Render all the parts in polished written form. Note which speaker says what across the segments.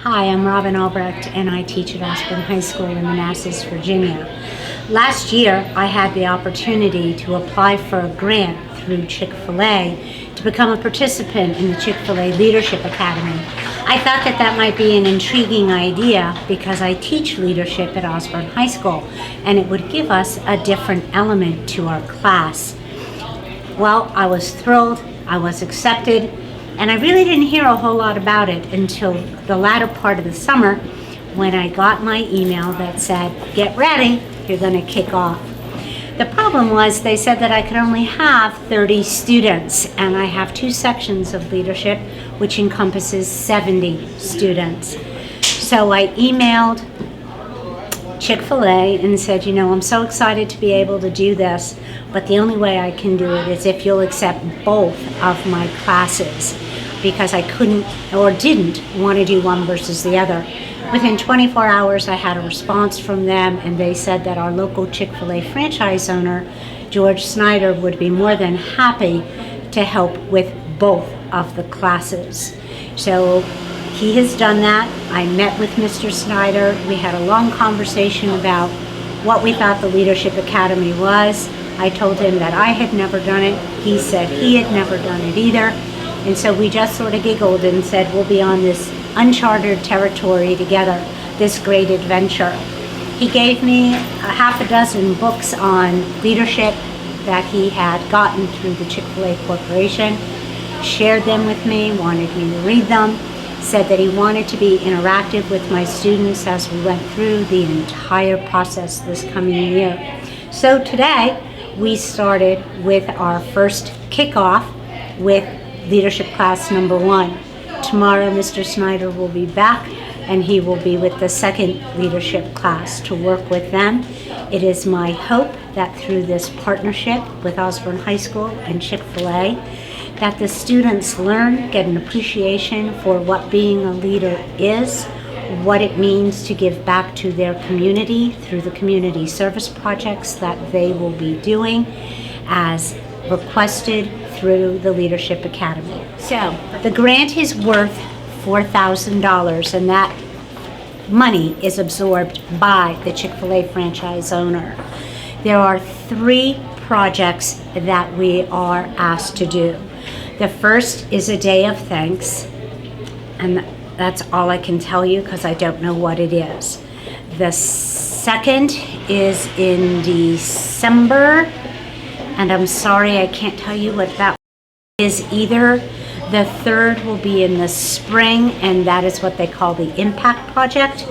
Speaker 1: Hi, I'm Robin Albrecht, and I teach at Osbourn High School in Manassas, Virginia. Last year, I had the opportunity to apply for a grant through Chick-fil-A to become a participant in the Chick-fil-A Leadership Academy. I thought that that might be an intriguing idea because I teach leadership at Osbourn High School, and it would give us a different element to our class. Well, I was thrilled, I was accepted, and I really didn't hear a whole lot about it until the latter part of the summer when I got my email that said, "Get ready, you're going to kick off." The problem was they said that I could only have 30 students, and I have 2 sections of leadership, which encompasses 70 students. So I emailed Chick-fil-A and said, I'm so excited to be able to do this, but the only way I can do it is if you'll accept both of my classes, because I couldn't or didn't want to do one versus the other. Within 24 hours, I had a response from them, and they said that our local Chick-fil-A franchise owner, George Snyder, would be more than happy to help with both of the classes. So he has done that. I met with Mr. Snyder. We had a long conversation about what we thought the Leadership Academy was. I told him that I had never done it. He said he had never done it either. And so we just sort of giggled and said, we'll be on this uncharted territory together, this great adventure. He gave me a half a dozen books on leadership that he had gotten through the Chick-fil-A Corporation, shared them with me, wanted me to read them, said that he wanted to be interactive with my students as we went through the entire process this coming year. So today, we started with our first kickoff with leadership class number 1. Tomorrow, Mr. Snyder will be back, and he will be with the second leadership class to work with them. It is my hope that through this partnership with Osbourn High School and Chick-fil-A, that the students learn, get an appreciation for what being a leader is, what it means to give back to their community through the community service projects that they will be doing as requested through the Leadership Academy. So the grant is worth $4,000, and that money is absorbed by the Chick-fil-A franchise owner. There are 3 projects that we are asked to do. The first is a day of thanks, and that's all I can tell you because I don't know what it is. The second is in December, and I'm sorry I can't tell you what that is either. The third will be in the spring, and that is what they call the Impact Project,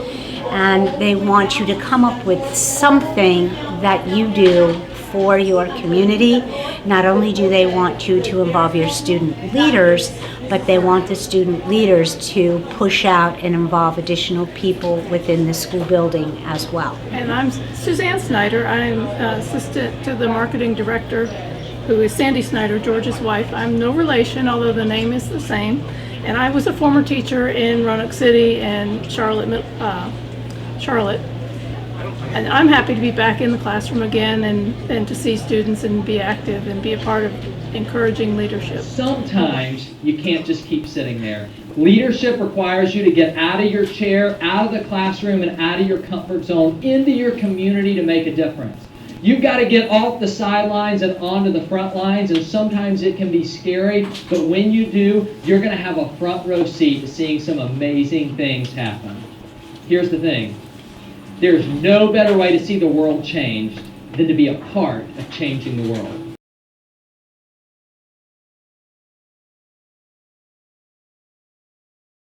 Speaker 1: and they want you to come up with something that you do for your community. Not only do they want you to involve your student leaders, but they want the student leaders to push out and involve additional people within the school building as well.
Speaker 2: And I'm Suzanne Snyder. I'm assistant to the marketing director, who is Sandy Snyder, George's wife. I'm no relation, although the name is the same. And I was a former teacher in Roanoke City and Charlotte. And I'm happy to be back in the classroom again and to see students and be active and be a part of encouraging leadership.
Speaker 3: Sometimes you can't just keep sitting there. Leadership requires you to get out of your chair, out of the classroom, and out of your comfort zone, into your community to make a difference. You've got to get off the sidelines and onto the front lines, and sometimes it can be scary, but when you do, you're going to have a front row seat to seeing some amazing things happen. Here's the thing. There's no better way to see the world changed than to be a part of changing the world.